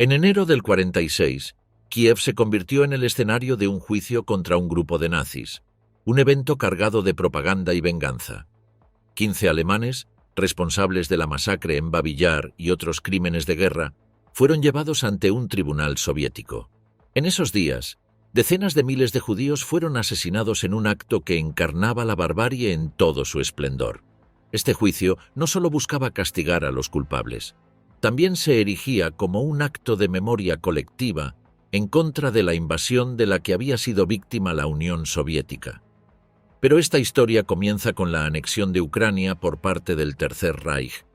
En enero del 46, Kiev se convirtió en el escenario de un juicio contra un grupo de nazis, un evento cargado de propaganda y venganza. 15 alemanes, responsables de la masacre en Babi Yar y otros crímenes de guerra, fueron llevados ante un tribunal soviético. En esos días, decenas de miles de judíos fueron asesinados en un acto que encarnaba la barbarie en todo su esplendor. Este juicio no solo buscaba castigar a los culpables, también se erigía como un acto de memoria colectiva en contra de la invasión de la que había sido víctima la Unión Soviética. Pero esta historia comienza con la anexión de Ucrania por parte del Tercer Reich.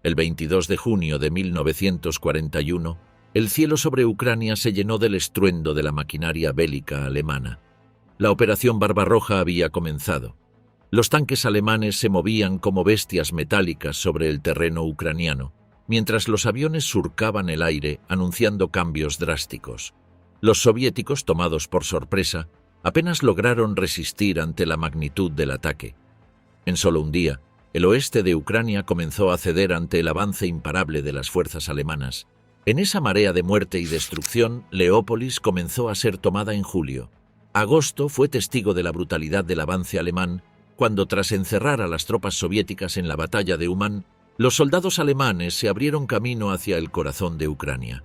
El 22 de junio de 1941, el cielo sobre Ucrania se llenó del estruendo de la maquinaria bélica alemana. La Operación Barbarroja había comenzado. Los tanques alemanes se movían como bestias metálicas sobre el terreno ucraniano, mientras los aviones surcaban el aire anunciando cambios drásticos. Los soviéticos, tomados por sorpresa, apenas lograron resistir ante la magnitud del ataque. En solo un día, el oeste de Ucrania comenzó a ceder ante el avance imparable de las fuerzas alemanas. En esa marea de muerte y destrucción, Leópolis comenzó a ser tomada en julio. Agosto fue testigo de la brutalidad del avance alemán, cuando tras encerrar a las tropas soviéticas en la batalla de Uman, los soldados alemanes se abrieron camino hacia el corazón de Ucrania.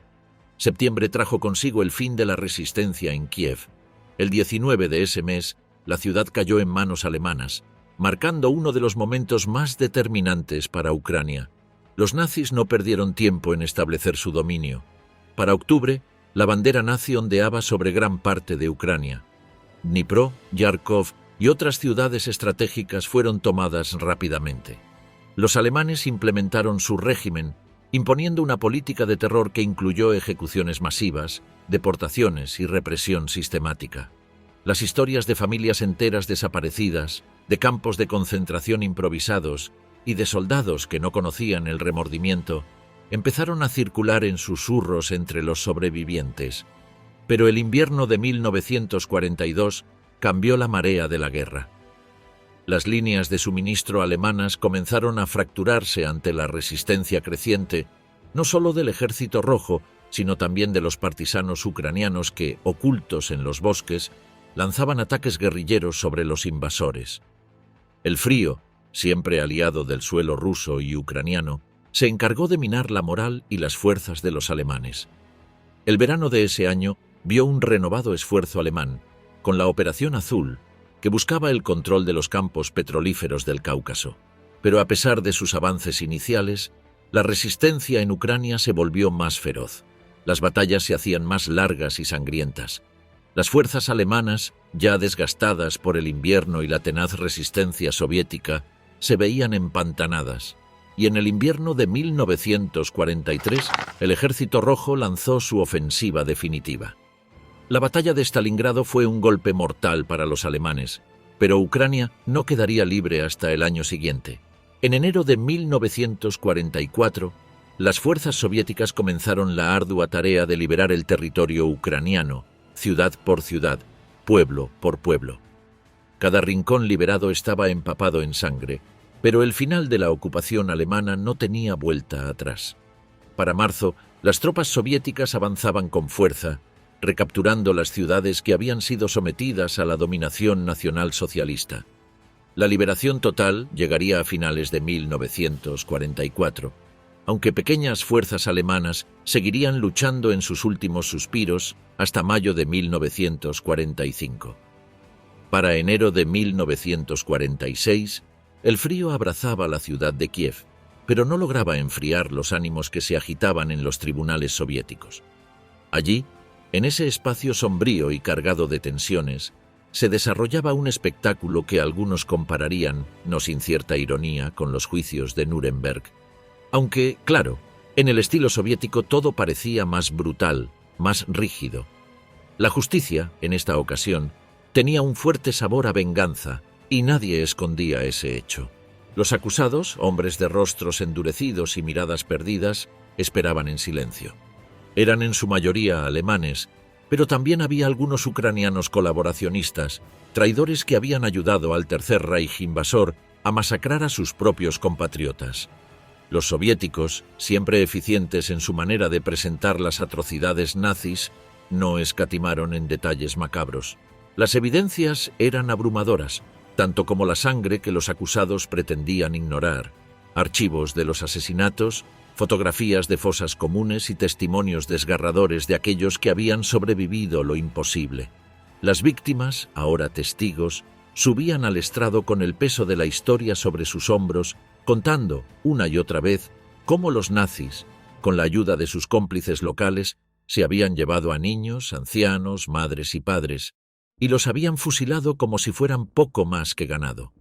Septiembre trajo consigo el fin de la resistencia en Kiev. El 19 de ese mes, la ciudad cayó en manos alemanas, marcando uno de los momentos más determinantes para Ucrania. Los nazis no perdieron tiempo en establecer su dominio. Para octubre, la bandera nazi ondeaba sobre gran parte de Ucrania. Dnipro, Yarkov y otras ciudades estratégicas fueron tomadas rápidamente. Los alemanes implementaron su régimen, imponiendo una política de terror que incluyó ejecuciones masivas, deportaciones y represión sistemática. Las historias de familias enteras desaparecidas, de campos de concentración improvisados y de soldados que no conocían el remordimiento, empezaron a circular en susurros entre los sobrevivientes. Pero el invierno de 1942 cambió la marea de la guerra. Las líneas de suministro alemanas comenzaron a fracturarse ante la resistencia creciente, no solo del Ejército Rojo, sino también de los partisanos ucranianos que, ocultos en los bosques, lanzaban ataques guerrilleros sobre los invasores. El frío, siempre aliado del suelo ruso y ucraniano, se encargó de minar la moral y las fuerzas de los alemanes. El verano de ese año vio un renovado esfuerzo alemán, con la Operación Azul, que buscaba el control de los campos petrolíferos del Cáucaso. Pero a pesar de sus avances iniciales, la resistencia en Ucrania se volvió más feroz. Las batallas se hacían más largas y sangrientas. Las fuerzas alemanas, ya desgastadas por el invierno y la tenaz resistencia soviética, se veían empantanadas. Y en el invierno de 1943, el Ejército Rojo lanzó su ofensiva definitiva. La batalla de Stalingrado fue un golpe mortal para los alemanes, pero Ucrania no quedaría libre hasta el año siguiente. En enero de 1944, las fuerzas soviéticas comenzaron la ardua tarea de liberar el territorio ucraniano, ciudad por ciudad, pueblo por pueblo. Cada rincón liberado estaba empapado en sangre, pero el final de la ocupación alemana no tenía vuelta atrás. Para marzo, las tropas soviéticas avanzaban con fuerza, recapturando las ciudades que habían sido sometidas a la dominación nacionalsocialista. La liberación total llegaría a finales de 1944, aunque pequeñas fuerzas alemanas seguirían luchando en sus últimos suspiros hasta mayo de 1945. Para enero de 1946, el frío abrazaba la ciudad de Kiev, pero no lograba enfriar los ánimos que se agitaban en los tribunales soviéticos. Allí, en ese espacio sombrío y cargado de tensiones, se desarrollaba un espectáculo que algunos compararían, no sin cierta ironía, con los juicios de Nuremberg. Aunque, claro, en el estilo soviético todo parecía más brutal, más rígido. La justicia, en esta ocasión, tenía un fuerte sabor a venganza, y nadie escondía ese hecho. Los acusados, hombres de rostros endurecidos y miradas perdidas, esperaban en silencio. Eran en su mayoría alemanes, pero también había algunos ucranianos colaboracionistas, traidores que habían ayudado al Tercer Reich invasor a masacrar a sus propios compatriotas. Los soviéticos, siempre eficientes en su manera de presentar las atrocidades nazis, no escatimaron en detalles macabros. Las evidencias eran abrumadoras, tanto como la sangre que los acusados pretendían ignorar. Archivos de los asesinatos, fotografías de fosas comunes y testimonios desgarradores de aquellos que habían sobrevivido lo imposible. Las víctimas, ahora testigos, subían al estrado con el peso de la historia sobre sus hombros, contando, una y otra vez, cómo los nazis, con la ayuda de sus cómplices locales, se habían llevado a niños, ancianos, madres y padres, y los habían fusilado como si fueran poco más que ganado.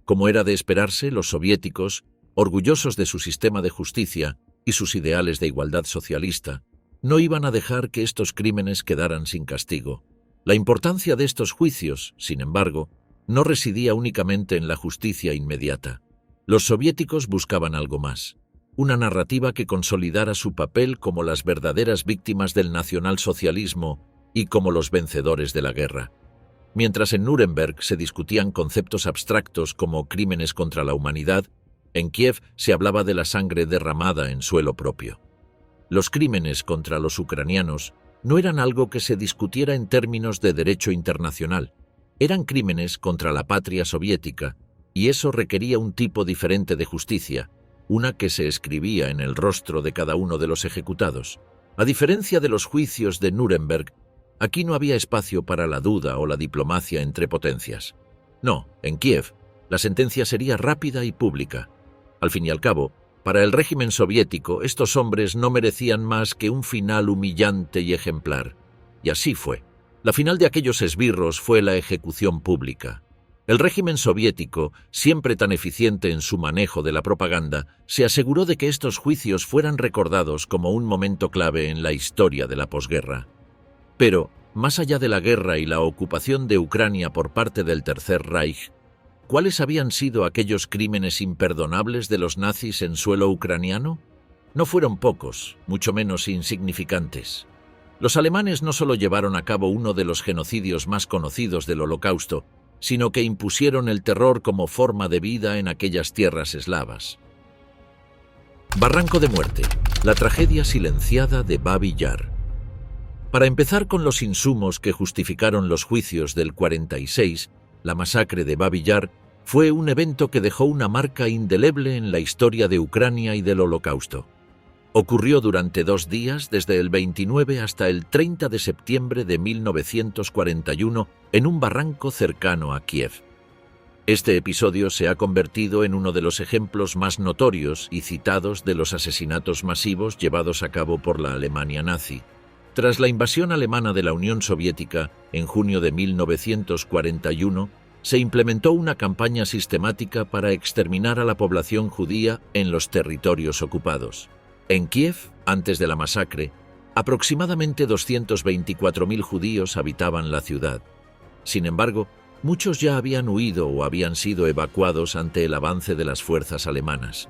Como era de esperarse, los soviéticos, orgullosos de su sistema de justicia y sus ideales de igualdad socialista, no iban a dejar que estos crímenes quedaran sin castigo. La importancia de estos juicios, sin embargo, no residía únicamente en la justicia inmediata. Los soviéticos buscaban algo más, una narrativa que consolidara su papel como las verdaderas víctimas del nacionalsocialismo y como los vencedores de la guerra. Mientras en Nuremberg se discutían conceptos abstractos como crímenes contra la humanidad, en Kiev se hablaba de la sangre derramada en suelo propio. Los crímenes contra los ucranianos no eran algo que se discutiera en términos de derecho internacional, eran crímenes contra la patria soviética, y eso requería un tipo diferente de justicia, una que se escribía en el rostro de cada uno de los ejecutados. A diferencia de los juicios de Nuremberg, aquí no había espacio para la duda o la diplomacia entre potencias. No, en Kiev, la sentencia sería rápida y pública. Al fin y al cabo, para el régimen soviético, estos hombres no merecían más que un final humillante y ejemplar. Y así fue. La final de aquellos esbirros fue la ejecución pública. El régimen soviético, siempre tan eficiente en su manejo de la propaganda, se aseguró de que estos juicios fueran recordados como un momento clave en la historia de la posguerra. Pero, más allá de la guerra y la ocupación de Ucrania por parte del Tercer Reich, ¿cuáles habían sido aquellos crímenes imperdonables de los nazis en suelo ucraniano? No fueron pocos, mucho menos insignificantes. Los alemanes no solo llevaron a cabo uno de los genocidios más conocidos del Holocausto, sino que impusieron el terror como forma de vida en aquellas tierras eslavas. Barranco de Muerte, la tragedia silenciada de Babi Yar. Para empezar con los insumos que justificaron los juicios del 46, la masacre de Babi Yar fue un evento que dejó una marca indeleble en la historia de Ucrania y del Holocausto. Ocurrió durante 2 días, desde el 29 hasta el 30 de septiembre de 1941, en un barranco cercano a Kiev. Este episodio se ha convertido en uno de los ejemplos más notorios y citados de los asesinatos masivos llevados a cabo por la Alemania nazi. Tras la invasión alemana de la Unión Soviética, en junio de 1941, se implementó una campaña sistemática para exterminar a la población judía en los territorios ocupados. En Kiev, antes de la masacre, aproximadamente 224.000 judíos habitaban la ciudad. Sin embargo, muchos ya habían huido o habían sido evacuados ante el avance de las fuerzas alemanas.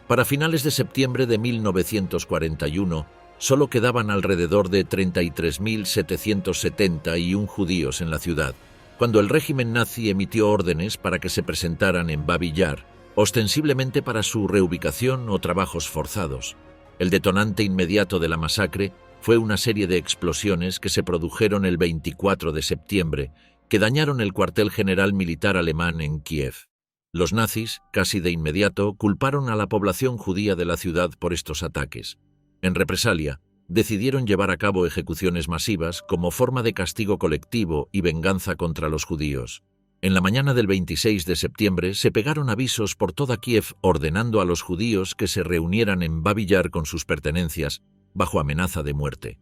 Para finales de septiembre de 1941, solo quedaban alrededor de 33.771 judíos en la ciudad, cuando el régimen nazi emitió órdenes para que se presentaran en Babi Yar, ostensiblemente para su reubicación o trabajos forzados. El detonante inmediato de la masacre fue una serie de explosiones que se produjeron el 24 de septiembre, que dañaron el cuartel general militar alemán en Kiev. Los nazis, casi de inmediato, culparon a la población judía de la ciudad por estos ataques. En represalia, decidieron llevar a cabo ejecuciones masivas como forma de castigo colectivo y venganza contra los judíos. En la mañana del 26 de septiembre se pegaron avisos por toda Kiev ordenando a los judíos que se reunieran en Babi Yar con sus pertenencias, bajo amenaza de muerte.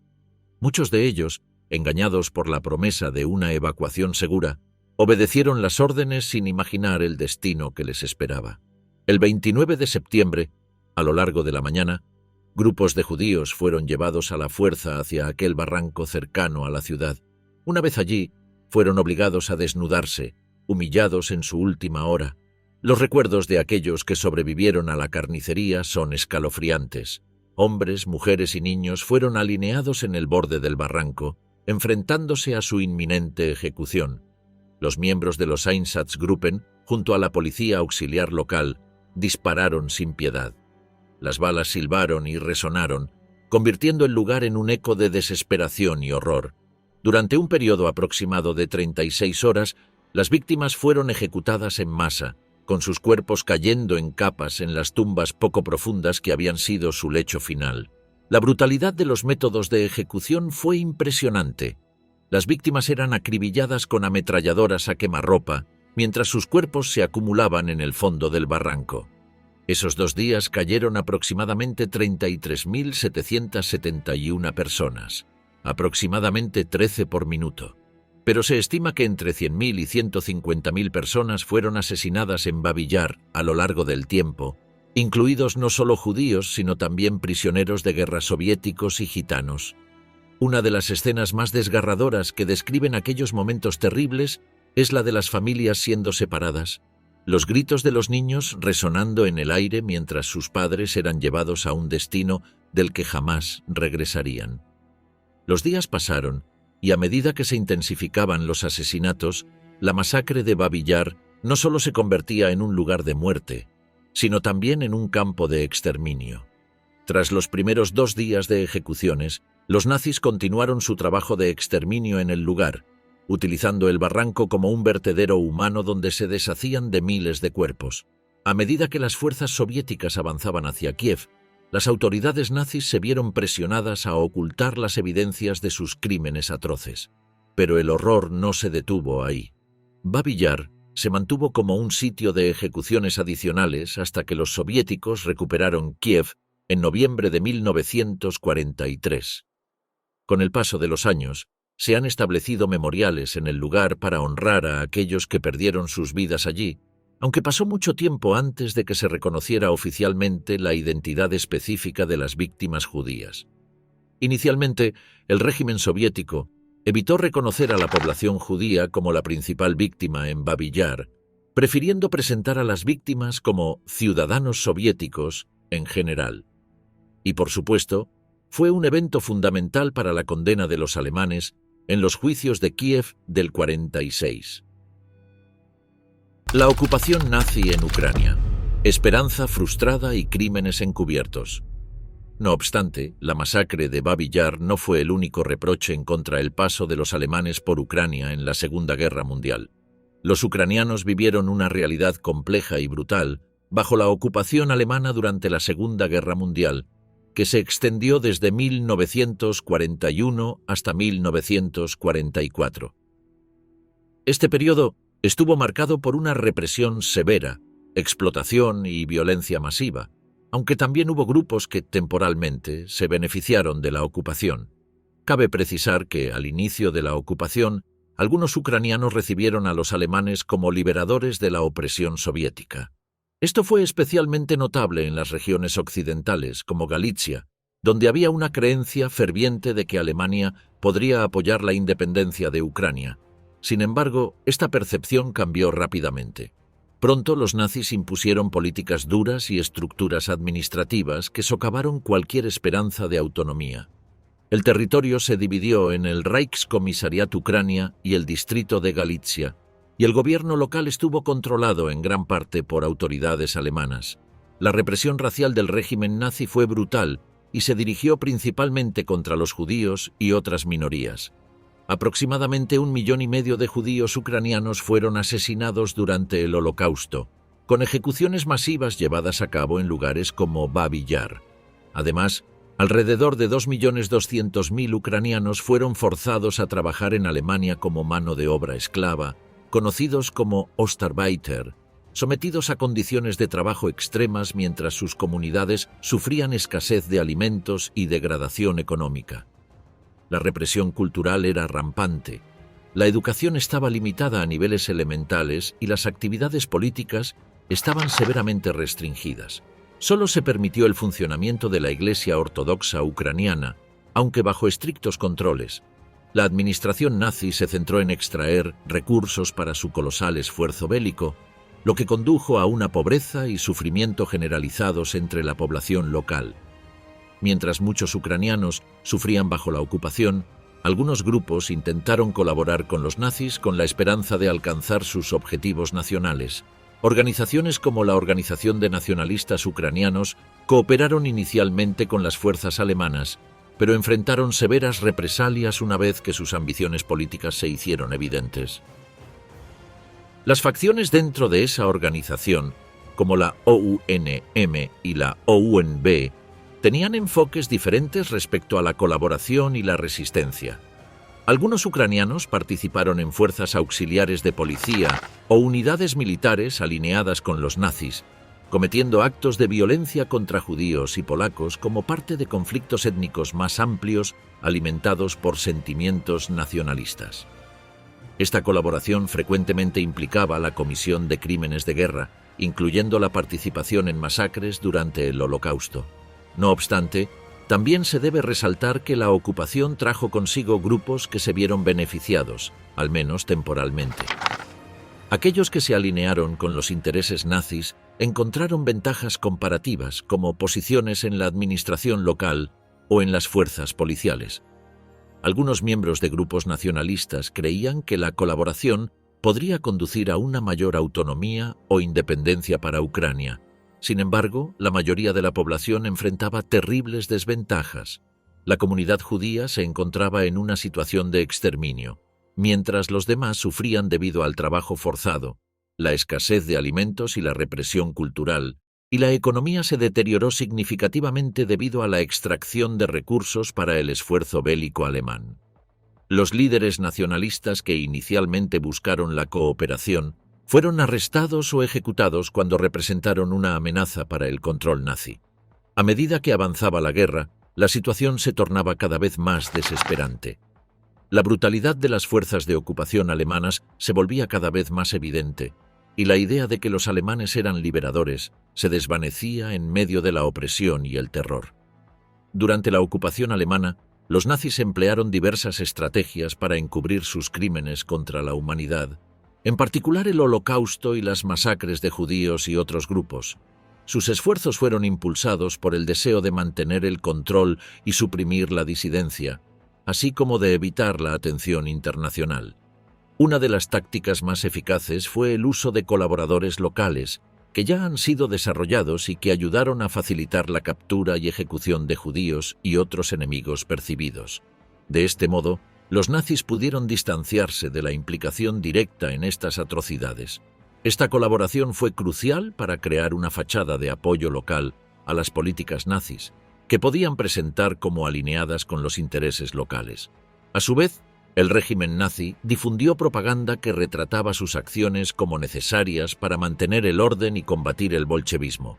Muchos de ellos, engañados por la promesa de una evacuación segura, obedecieron las órdenes sin imaginar el destino que les esperaba. El 29 de septiembre, a lo largo de la mañana, grupos de judíos fueron llevados a la fuerza hacia aquel barranco cercano a la ciudad. Una vez allí, fueron obligados a desnudarse, humillados en su última hora. Los recuerdos de aquellos que sobrevivieron a la carnicería son escalofriantes. Hombres, mujeres y niños fueron alineados en el borde del barranco, enfrentándose a su inminente ejecución. Los miembros de los Einsatzgruppen, junto a la policía auxiliar local, dispararon sin piedad. Las balas silbaron y resonaron, convirtiendo el lugar en un eco de desesperación y horror. Durante un periodo aproximado de 36 horas, las víctimas fueron ejecutadas en masa, con sus cuerpos cayendo en capas en las tumbas poco profundas que habían sido su lecho final. La brutalidad de los métodos de ejecución fue impresionante. Las víctimas eran acribilladas con ametralladoras a quemarropa, mientras sus cuerpos se acumulaban en el fondo del barranco. Esos 2 días cayeron aproximadamente 33.771 personas, aproximadamente 13 por minuto. Pero se estima que entre 100.000 y 150.000 personas fueron asesinadas en Babi Yar a lo largo del tiempo, incluidos no solo judíos, sino también prisioneros de guerra soviéticos y gitanos. Una de las escenas más desgarradoras que describen aquellos momentos terribles es la de las familias siendo separadas, los gritos de los niños resonando en el aire mientras sus padres eran llevados a un destino del que jamás regresarían. Los días pasaron, y a medida que se intensificaban los asesinatos, la masacre de Babi Yar no solo se convertía en un lugar de muerte, sino también en un campo de exterminio. Tras los primeros 2 días de ejecuciones, los nazis continuaron su trabajo de exterminio en el lugar, utilizando el barranco como un vertedero humano donde se deshacían de miles de cuerpos. A medida que las fuerzas soviéticas avanzaban hacia Kiev, las autoridades nazis se vieron presionadas a ocultar las evidencias de sus crímenes atroces. Pero el horror no se detuvo ahí. Babi Yar se mantuvo como un sitio de ejecuciones adicionales hasta que los soviéticos recuperaron Kiev en noviembre de 1943. Con el paso de los años, se han establecido memoriales en el lugar para honrar a aquellos que perdieron sus vidas allí, aunque pasó mucho tiempo antes de que se reconociera oficialmente la identidad específica de las víctimas judías. Inicialmente, el régimen soviético evitó reconocer a la población judía como la principal víctima en Babi Yar, prefiriendo presentar a las víctimas como ciudadanos soviéticos en general. Y por supuesto, fue un evento fundamental para la condena de los alemanes en los juicios de Kiev del 46. La ocupación nazi en Ucrania, esperanza frustrada y crímenes encubiertos. No obstante, la masacre de Babi Yar no fue el único reproche en contra el paso de los alemanes por Ucrania en la Segunda Guerra Mundial. Los ucranianos vivieron una realidad compleja y brutal bajo la ocupación alemana durante la Segunda Guerra Mundial, que se extendió desde 1941 hasta 1944. Este periodo estuvo marcado por una represión severa, explotación y violencia masiva, aunque también hubo grupos que temporalmente se beneficiaron de la ocupación. Cabe precisar que, al inicio de la ocupación, algunos ucranianos recibieron a los alemanes como liberadores de la opresión soviética. Esto fue especialmente notable en las regiones occidentales, como Galicia, donde había una creencia ferviente de que Alemania podría apoyar la independencia de Ucrania. Sin embargo, esta percepción cambió rápidamente. Pronto los nazis impusieron políticas duras y estructuras administrativas que socavaron cualquier esperanza de autonomía. El territorio se dividió en el Reichskommissariat Ucrania y el distrito de Galicia, y el gobierno local estuvo controlado en gran parte por autoridades alemanas. La represión racial del régimen nazi fue brutal y se dirigió principalmente contra los judíos y otras minorías. Aproximadamente 1,5 millones de judíos ucranianos fueron asesinados durante el Holocausto, con ejecuciones masivas llevadas a cabo en lugares como Babi Yar. Además, alrededor de 2.200.000 ucranianos fueron forzados a trabajar en Alemania como mano de obra esclava, conocidos como Ostarbeiter, sometidos a condiciones de trabajo extremas mientras sus comunidades sufrían escasez de alimentos y degradación económica. La represión cultural era rampante, la educación estaba limitada a niveles elementales y las actividades políticas estaban severamente restringidas. Solo se permitió el funcionamiento de la Iglesia Ortodoxa ucraniana, aunque bajo estrictos controles. La administración nazi se centró en extraer recursos para su colosal esfuerzo bélico, lo que condujo a una pobreza y sufrimiento generalizados entre la población local. Mientras muchos ucranianos sufrían bajo la ocupación, algunos grupos intentaron colaborar con los nazis con la esperanza de alcanzar sus objetivos nacionales, Organizaciones como la Organización de Nacionalistas Ucranianos cooperaron inicialmente con las fuerzas alemanas, pero enfrentaron severas represalias una vez que sus ambiciones políticas se hicieron evidentes. Las facciones dentro de esa organización, como la OUNM y la OUNB, tenían enfoques diferentes respecto a la colaboración y la resistencia. Algunos ucranianos participaron en fuerzas auxiliares de policía o unidades militares alineadas con los nazis, cometiendo actos de violencia contra judíos y polacos como parte de conflictos étnicos más amplios alimentados por sentimientos nacionalistas. Esta colaboración frecuentemente implicaba la comisión de crímenes de guerra, incluyendo la participación en masacres durante el Holocausto. No obstante, también se debe resaltar que la ocupación trajo consigo grupos que se vieron beneficiados, al menos temporalmente. Aquellos que se alinearon con los intereses nazis encontraron ventajas comparativas como posiciones en la administración local o en las fuerzas policiales. Algunos miembros de grupos nacionalistas creían que la colaboración podría conducir a una mayor autonomía o independencia para Ucrania. Sin embargo, la mayoría de la población enfrentaba terribles desventajas. La comunidad judía se encontraba en una situación de exterminio, mientras los demás sufrían debido al trabajo forzado, la escasez de alimentos y la represión cultural, y la economía se deterioró significativamente debido a la extracción de recursos para el esfuerzo bélico alemán. Los líderes nacionalistas que inicialmente buscaron la cooperación fueron arrestados o ejecutados cuando representaron una amenaza para el control nazi. A medida que avanzaba la guerra, la situación se tornaba cada vez más desesperante. La brutalidad de las fuerzas de ocupación alemanas se volvía cada vez más evidente, y la idea de que los alemanes eran liberadores se desvanecía en medio de la opresión y el terror. Durante la ocupación alemana, los nazis emplearon diversas estrategias para encubrir sus crímenes contra la humanidad, en particular el Holocausto y las masacres de judíos y otros grupos. Sus esfuerzos fueron impulsados por el deseo de mantener el control y suprimir la disidencia, así como de evitar la atención internacional. Una de las tácticas más eficaces fue el uso de colaboradores locales, que ya han sido desarrollados y que ayudaron a facilitar la captura y ejecución de judíos y otros enemigos percibidos. De este modo, los nazis pudieron distanciarse de la implicación directa en estas atrocidades. Esta colaboración fue crucial para crear una fachada de apoyo local a las políticas nazis, que podían presentar como alineadas con los intereses locales. A su vez, el régimen nazi difundió propaganda que retrataba sus acciones como necesarias para mantener el orden y combatir el bolchevismo.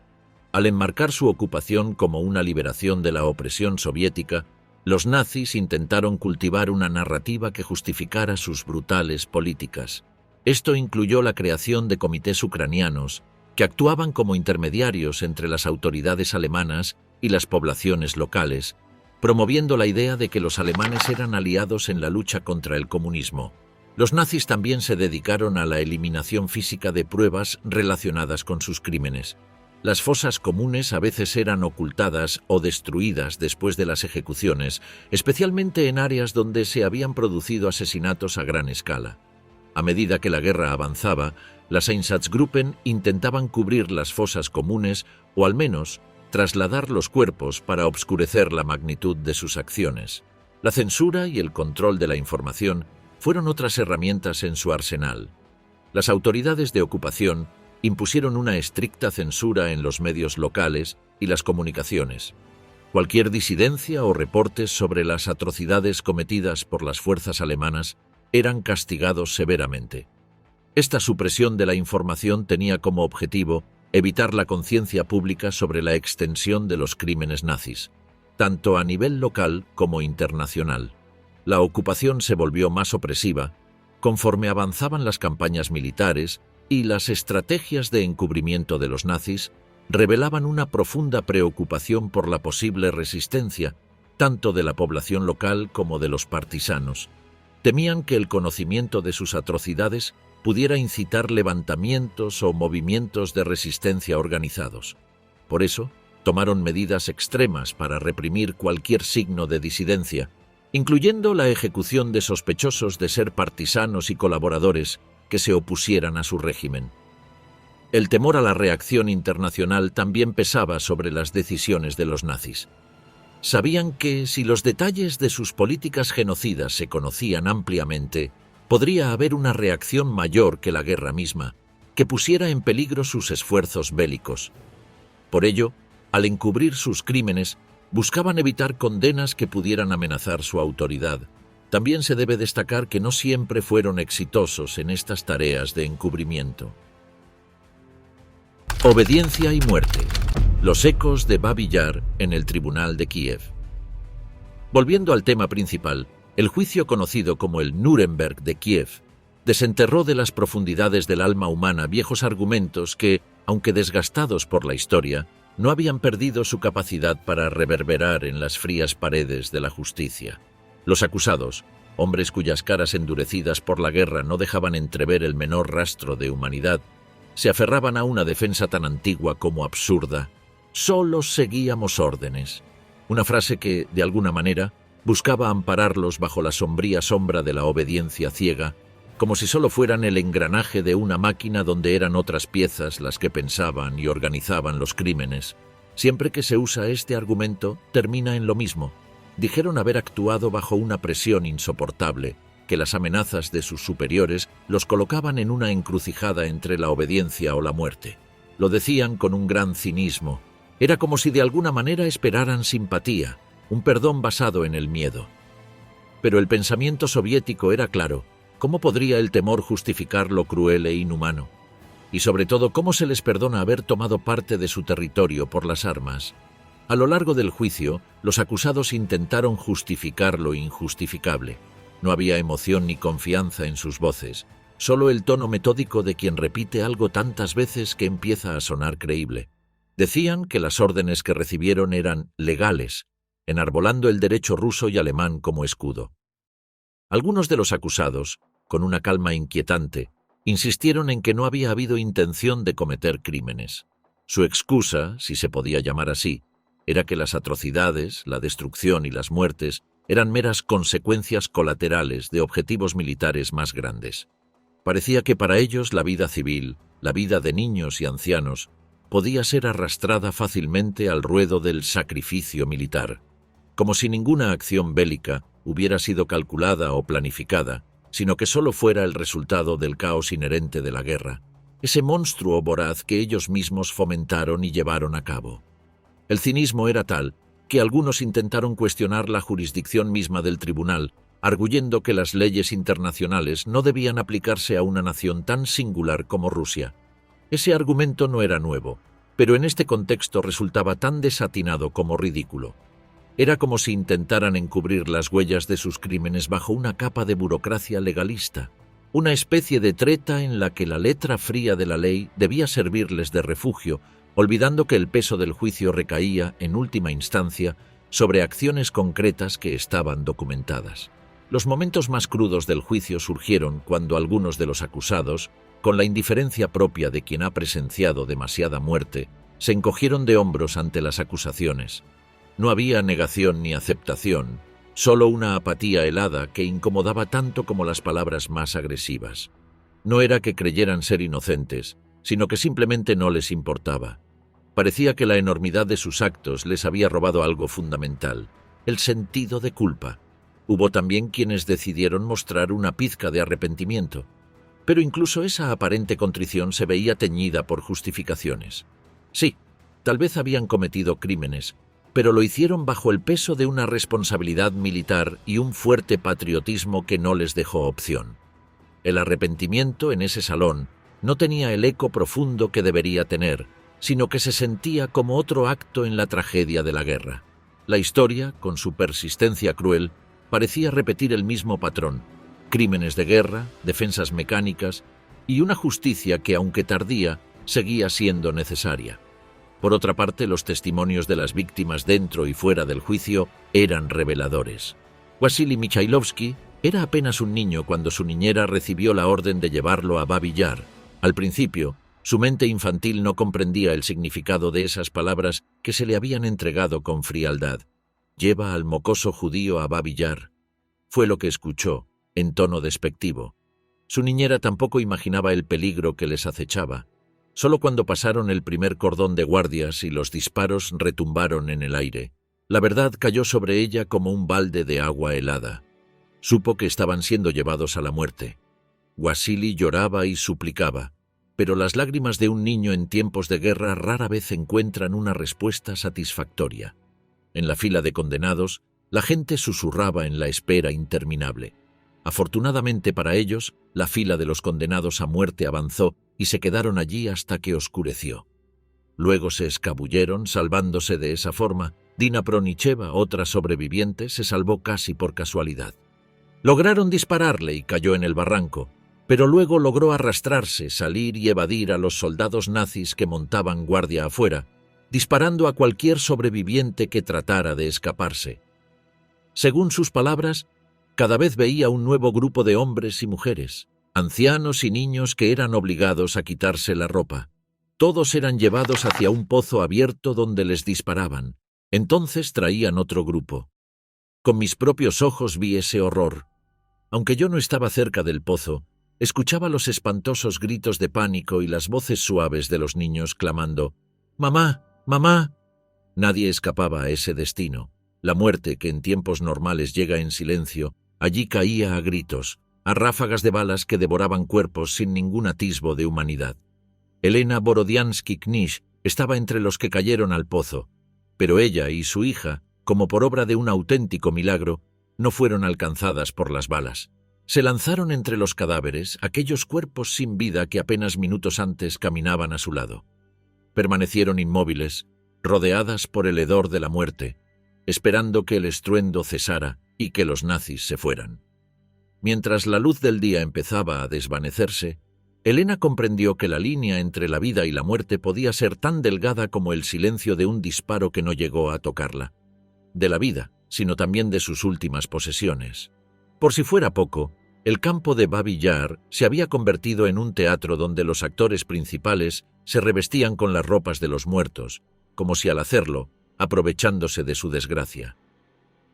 Al enmarcar su ocupación como una liberación de la opresión soviética, los nazis intentaron cultivar una narrativa que justificara sus brutales políticas. Esto incluyó la creación de comités ucranianos, que actuaban como intermediarios entre las autoridades alemanas y las poblaciones locales, promoviendo la idea de que los alemanes eran aliados en la lucha contra el comunismo. Los nazis también se dedicaron a la eliminación física de pruebas relacionadas con sus crímenes. Las fosas comunes a veces eran ocultadas o destruidas después de las ejecuciones, especialmente en áreas donde se habían producido asesinatos a gran escala. A medida que la guerra avanzaba, las Einsatzgruppen intentaban cubrir las fosas comunes o al menos trasladar los cuerpos para obscurecer la magnitud de sus acciones. La censura y el control de la información fueron otras herramientas en su arsenal. Las autoridades de ocupación impusieron una estricta censura en los medios locales y las comunicaciones. Cualquier disidencia o reportes sobre las atrocidades cometidas por las fuerzas alemanas eran castigados severamente. Esta supresión de la información tenía como objetivo evitar la conciencia pública sobre la extensión de los crímenes nazis, tanto a nivel local como internacional. La ocupación se volvió más opresiva conforme avanzaban las campañas militares y las estrategias de encubrimiento de los nazis revelaban una profunda preocupación por la posible resistencia, tanto de la población local como de los partisanos. Temían que el conocimiento de sus atrocidades pudiera incitar levantamientos o movimientos de resistencia organizados. Por eso, tomaron medidas extremas para reprimir cualquier signo de disidencia, incluyendo la ejecución de sospechosos de ser partisanos y colaboradores que se opusieran a su régimen. El temor a la reacción internacional también pesaba sobre las decisiones de los nazis. Sabían que, si los detalles de sus políticas genocidas se conocían ampliamente, podría haber una reacción mayor que la guerra misma, que pusiera en peligro sus esfuerzos bélicos. Por ello, al encubrir sus crímenes, buscaban evitar condenas que pudieran amenazar su autoridad. También se debe destacar que no siempre fueron exitosos en estas tareas de encubrimiento. Obediencia y muerte. Los ecos de Babi Yar en el Tribunal de Kiev. Volviendo al tema principal, el juicio conocido como el Nuremberg de Kiev desenterró de las profundidades del alma humana viejos argumentos que, aunque desgastados por la historia, no habían perdido su capacidad para reverberar en las frías paredes de la justicia. Los acusados, hombres cuyas caras endurecidas por la guerra no dejaban entrever el menor rastro de humanidad, se aferraban a una defensa tan antigua como absurda. «Solo seguíamos órdenes», una frase que, de alguna manera, buscaba ampararlos bajo la sombría sombra de la obediencia ciega, como si solo fueran el engranaje de una máquina donde eran otras piezas las que pensaban y organizaban los crímenes. Siempre que se usa este argumento, termina en lo mismo. Dijeron haber actuado bajo una presión insoportable, que las amenazas de sus superiores los colocaban en una encrucijada entre la obediencia o la muerte. Lo decían con un gran cinismo. Era como si de alguna manera esperaran simpatía, un perdón basado en el miedo. Pero el pensamiento soviético era claro. ¿Cómo podría el temor justificar lo cruel e inhumano? Y sobre todo, ¿cómo se les perdona haber tomado parte de su territorio por las armas? A lo largo del juicio, los acusados intentaron justificar lo injustificable. No había emoción ni confianza en sus voces, solo el tono metódico de quien repite algo tantas veces que empieza a sonar creíble. Decían que las órdenes que recibieron eran legales, enarbolando el derecho ruso y alemán como escudo. Algunos de los acusados, con una calma inquietante, insistieron en que no había habido intención de cometer crímenes. Su excusa, si se podía llamar así, era que las atrocidades, la destrucción y las muertes eran meras consecuencias colaterales de objetivos militares más grandes. Parecía que para ellos la vida civil, la vida de niños y ancianos, podía ser arrastrada fácilmente al ruedo del sacrificio militar, como si ninguna acción bélica hubiera sido calculada o planificada, sino que solo fuera el resultado del caos inherente de la guerra, ese monstruo voraz que ellos mismos fomentaron y llevaron a cabo. El cinismo era tal que algunos intentaron cuestionar la jurisdicción misma del tribunal, arguyendo que las leyes internacionales no debían aplicarse a una nación tan singular como Rusia. Ese argumento no era nuevo, pero en este contexto resultaba tan desatinado como ridículo. Era como si intentaran encubrir las huellas de sus crímenes bajo una capa de burocracia legalista, una especie de treta en la que la letra fría de la ley debía servirles de refugio, olvidando que el peso del juicio recaía, en última instancia, sobre acciones concretas que estaban documentadas. Los momentos más crudos del juicio surgieron cuando algunos de los acusados, con la indiferencia propia de quien ha presenciado demasiada muerte, se encogieron de hombros ante las acusaciones. No había negación ni aceptación, solo una apatía helada que incomodaba tanto como las palabras más agresivas. No era que creyeran ser inocentes, sino que simplemente no les importaba. Parecía que la enormidad de sus actos les había robado algo fundamental, el sentido de culpa. Hubo también quienes decidieron mostrar una pizca de arrepentimiento, pero incluso esa aparente contrición se veía teñida por justificaciones. Sí, tal vez habían cometido crímenes, pero lo hicieron bajo el peso de una responsabilidad militar y un fuerte patriotismo que no les dejó opción. El arrepentimiento en ese salón no tenía el eco profundo que debería tener, sino que se sentía como otro acto en la tragedia de la guerra. La historia, con su persistencia cruel, parecía repetir el mismo patrón: crímenes de guerra, defensas mecánicas y una justicia que, aunque tardía, seguía siendo necesaria. Por otra parte, los testimonios de las víctimas dentro y fuera del juicio eran reveladores. Wasily Mikhailovsky era apenas un niño cuando su niñera recibió la orden de llevarlo a Babi Yar. Al principio, su mente infantil no comprendía el significado de esas palabras que se le habían entregado con frialdad. «Lleva al mocoso judío a Babi Yar», fue lo que escuchó, en tono despectivo. Su niñera tampoco imaginaba el peligro que les acechaba. Solo cuando pasaron el primer cordón de guardias y los disparos retumbaron en el aire, la verdad cayó sobre ella como un balde de agua helada. Supo que estaban siendo llevados a la muerte. Wassily lloraba y suplicaba, pero las lágrimas de un niño en tiempos de guerra rara vez encuentran una respuesta satisfactoria. En la fila de condenados, la gente susurraba en la espera interminable. Afortunadamente para ellos, la fila de los condenados a muerte avanzó y se quedaron allí hasta que oscureció. Luego se escabulleron, salvándose de esa forma. Dina Pronicheva, otra sobreviviente, se salvó casi por casualidad. Lograron dispararle y cayó en el barranco, pero luego logró arrastrarse, salir y evadir a los soldados nazis que montaban guardia afuera, disparando a cualquier sobreviviente que tratara de escaparse. Según sus palabras, cada vez veía un nuevo grupo de hombres y mujeres, ancianos y niños que eran obligados a quitarse la ropa. Todos eran llevados hacia un pozo abierto donde les disparaban. Entonces traían otro grupo. Con mis propios ojos vi ese horror. Aunque yo no estaba cerca del pozo, escuchaba los espantosos gritos de pánico y las voces suaves de los niños clamando: «¡Mamá! ¡Mamá!». Nadie escapaba a ese destino. La muerte, que en tiempos normales llega en silencio, allí caía a gritos, a ráfagas de balas que devoraban cuerpos sin ningún atisbo de humanidad. Elena Borodiansky-Knish estaba entre los que cayeron al pozo, pero ella y su hija, como por obra de un auténtico milagro, no fueron alcanzadas por las balas. Se lanzaron entre los cadáveres, aquellos cuerpos sin vida que apenas minutos antes caminaban a su lado. Permanecieron inmóviles, rodeadas por el hedor de la muerte, esperando que el estruendo cesara y que los nazis se fueran. Mientras la luz del día empezaba a desvanecerse, Elena comprendió que la línea entre la vida y la muerte podía ser tan delgada como el silencio de un disparo que no llegó a tocarla. De la vida, sino también de sus últimas posesiones. Por si fuera poco, el campo de Babi Yar se había convertido en un teatro donde los actores principales se revestían con las ropas de los muertos, como si al hacerlo, aprovechándose de su desgracia.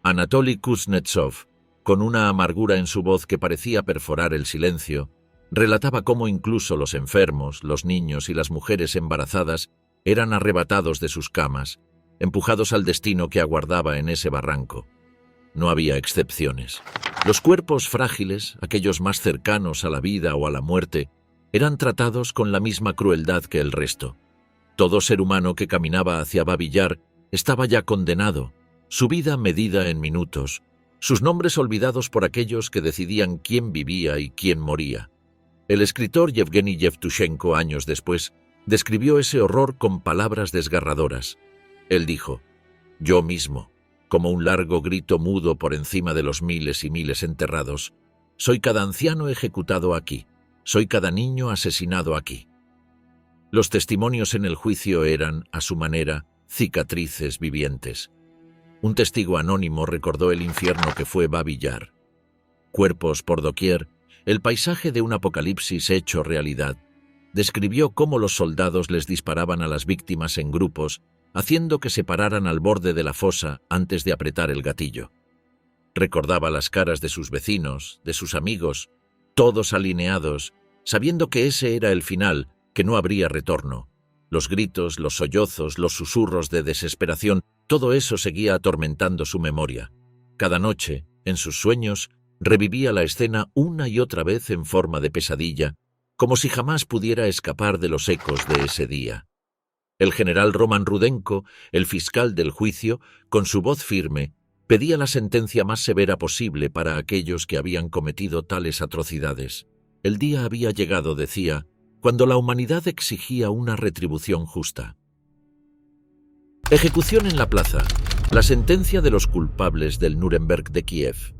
Anatoly Kuznetsov, con una amargura en su voz que parecía perforar el silencio, relataba cómo incluso los enfermos, los niños y las mujeres embarazadas eran arrebatados de sus camas, empujados al destino que aguardaba en ese barranco. No había excepciones. Los cuerpos frágiles, aquellos más cercanos a la vida o a la muerte, eran tratados con la misma crueldad que el resto. Todo ser humano que caminaba hacia Babi Yar estaba ya condenado, su vida medida en minutos, sus nombres olvidados por aquellos que decidían quién vivía y quién moría. El escritor Yevgeny Yevtushenko, años después, describió ese horror con palabras desgarradoras. Él dijo: «Yo mismo, como un largo grito mudo por encima de los miles y miles enterrados, soy cada anciano ejecutado aquí, soy cada niño asesinado aquí». Los testimonios en el juicio eran, a su manera, cicatrices vivientes. Un testigo anónimo recordó el infierno que fue Babi Yar. Cuerpos por doquier, el paisaje de un apocalipsis hecho realidad, describió cómo los soldados les disparaban a las víctimas en grupos, haciendo que se pararan al borde de la fosa antes de apretar el gatillo. Recordaba las caras de sus vecinos, de sus amigos, todos alineados, sabiendo que ese era el final, que no habría retorno. Los gritos, los sollozos, los susurros de desesperación, todo eso seguía atormentando su memoria. Cada noche, en sus sueños, revivía la escena una y otra vez en forma de pesadilla, como si jamás pudiera escapar de los ecos de ese día. El general Roman Rudenko, el fiscal del juicio, con su voz firme, pedía la sentencia más severa posible para aquellos que habían cometido tales atrocidades. El día había llegado, decía, cuando la humanidad exigía una retribución justa. Ejecución en la plaza. La sentencia de los culpables del Nuremberg de Kiev.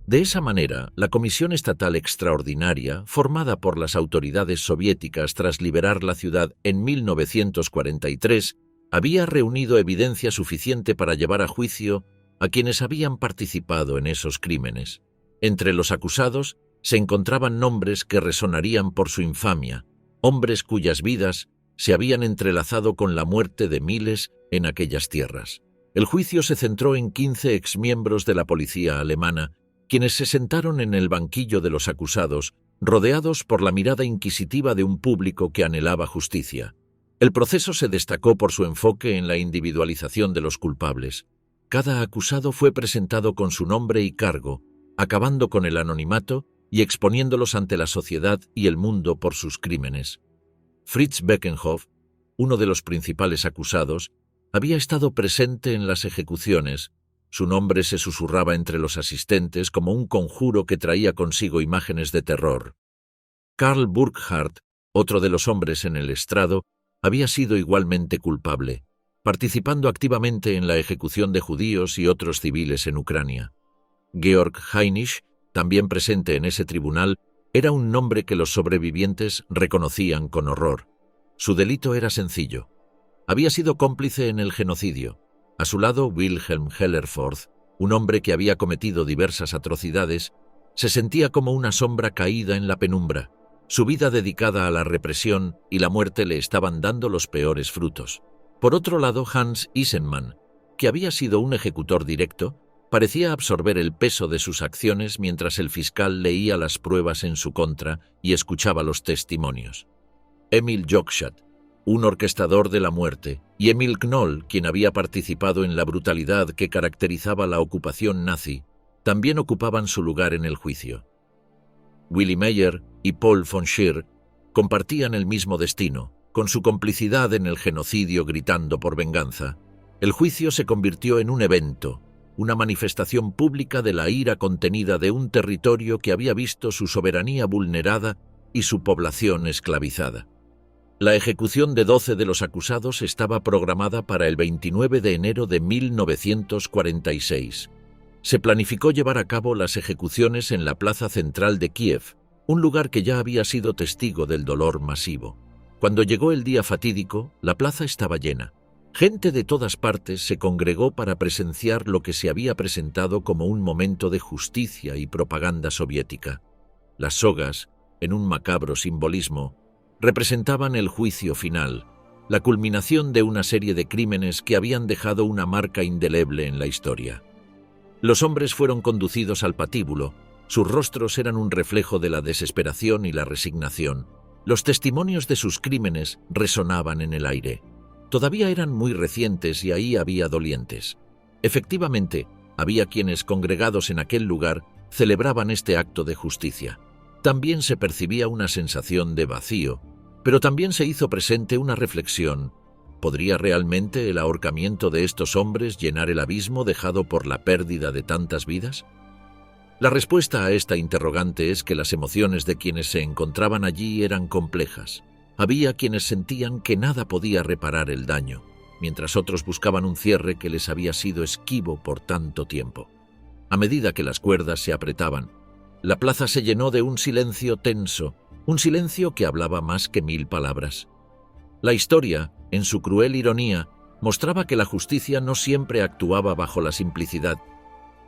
De esa manera, la Comisión Estatal Extraordinaria, formada por las autoridades soviéticas tras liberar la ciudad en 1943, había reunido evidencia suficiente para llevar a juicio a quienes habían participado en esos crímenes. Entre los acusados se encontraban nombres que resonarían por su infamia, hombres cuyas vidas se habían entrelazado con la muerte de miles en aquellas tierras. El juicio se centró en 15 exmiembros de la policía alemana, quienes se sentaron en el banquillo de los acusados rodeados por la mirada inquisitiva de un público que anhelaba justicia. El proceso se destacó por su enfoque en la individualización de los culpables. Cada acusado fue presentado con su nombre y cargo, acabando con el anonimato y exponiéndolos ante la sociedad y el mundo por sus crímenes. Fritz Beckenhoff, uno de los principales acusados, había estado presente en las ejecuciones. Su nombre se susurraba entre los asistentes como un conjuro que traía consigo imágenes de terror. Karl Burkhardt, otro de los hombres en el estrado, había sido igualmente culpable, participando activamente en la ejecución de judíos y otros civiles en Ucrania. Georg Heinisch, también presente en ese tribunal, era un nombre que los sobrevivientes reconocían con horror. Su delito era sencillo. Había sido cómplice en el genocidio. A su lado, Wilhelm Hellerforth, un hombre que había cometido diversas atrocidades, se sentía como una sombra caída en la penumbra. Su vida dedicada a la represión y la muerte le estaban dando los peores frutos. Por otro lado, Hans Isenmann, que había sido un ejecutor directo, parecía absorber el peso de sus acciones mientras el fiscal leía las pruebas en su contra y escuchaba los testimonios. Emil Jochschat, un orquestador de la muerte, y Emil Knoll, quien había participado en la brutalidad que caracterizaba la ocupación nazi, también ocupaban su lugar en el juicio. Willy Meyer y Paul von Scheer compartían el mismo destino, con su complicidad en el genocidio gritando por venganza. El juicio se convirtió en un evento, una manifestación pública de la ira contenida de un territorio que había visto su soberanía vulnerada y su población esclavizada. La ejecución de 12 de los acusados estaba programada para el 29 de enero de 1946. Se planificó llevar a cabo las ejecuciones en la plaza central de Kiev, un lugar que ya había sido testigo del dolor masivo. Cuando llegó el día fatídico, la plaza estaba llena. Gente de todas partes se congregó para presenciar lo que se había presentado como un momento de justicia y propaganda soviética. Las sogas, en un macabro simbolismo, representaban el juicio final, la culminación de una serie de crímenes que habían dejado una marca indeleble en la historia. Los hombres fueron conducidos al patíbulo, sus rostros eran un reflejo de la desesperación y la resignación. Los testimonios de sus crímenes resonaban en el aire. Todavía eran muy recientes y ahí había dolientes. Efectivamente, había quienes, congregados en aquel lugar, celebraban este acto de justicia. También se percibía una sensación de vacío, pero también se hizo presente una reflexión. ¿Podría realmente el ahorcamiento de estos hombres llenar el abismo dejado por la pérdida de tantas vidas? La respuesta a esta interrogante es que las emociones de quienes se encontraban allí eran complejas. Había quienes sentían que nada podía reparar el daño, mientras otros buscaban un cierre que les había sido esquivo por tanto tiempo. A medida que las cuerdas se apretaban, la plaza se llenó de un silencio tenso, un silencio que hablaba más que 1000 palabras. La historia, en su cruel ironía, mostraba que la justicia no siempre actuaba bajo la simplicidad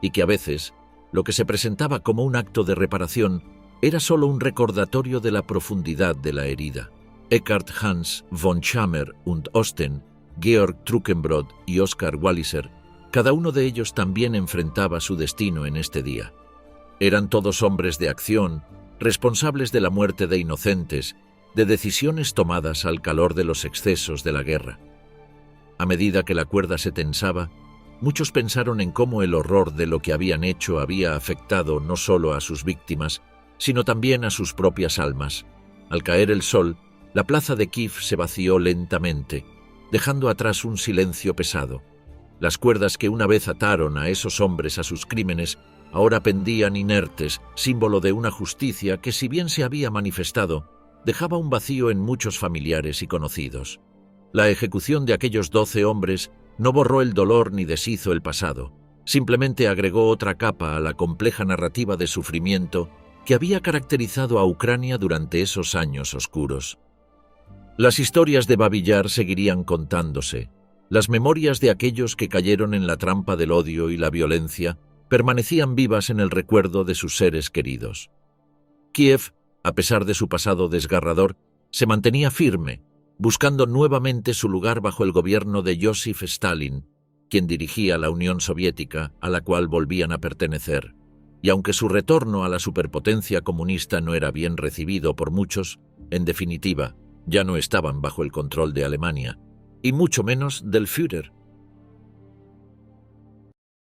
y que a veces lo que se presentaba como un acto de reparación era solo un recordatorio de la profundidad de la herida. Eckhard Hans von Schammer und Osten, Georg Trukenbrod y Oskar Walliser, cada uno de ellos también enfrentaba su destino en este día. Eran todos hombres de acción, responsables de la muerte de inocentes, de decisiones tomadas al calor de los excesos de la guerra. A medida que la cuerda se tensaba, muchos pensaron en cómo el horror de lo que habían hecho había afectado no solo a sus víctimas, sino también a sus propias almas. Al caer el sol, la plaza de Kiev se vació lentamente, dejando atrás un silencio pesado. Las cuerdas que una vez ataron a esos hombres a sus crímenes ahora pendían inertes, símbolo de una justicia que, si bien se había manifestado, dejaba un vacío en muchos familiares y conocidos. La ejecución de aquellos 12 hombres no borró el dolor ni deshizo el pasado, simplemente agregó otra capa a la compleja narrativa de sufrimiento que había caracterizado a Ucrania durante esos años oscuros. Las historias de Babi Yar seguirían contándose. Las memorias de aquellos que cayeron en la trampa del odio y la violencia permanecían vivas en el recuerdo de sus seres queridos. Kiev, a pesar de su pasado desgarrador, se mantenía firme, buscando nuevamente su lugar bajo el gobierno de Joseph Stalin, quien dirigía la Unión Soviética a la cual volvían a pertenecer. y aunque su retorno a la superpotencia comunista no era bien recibido por muchos, en definitiva, ya no estaban bajo el control de Alemania, y mucho menos del Führer.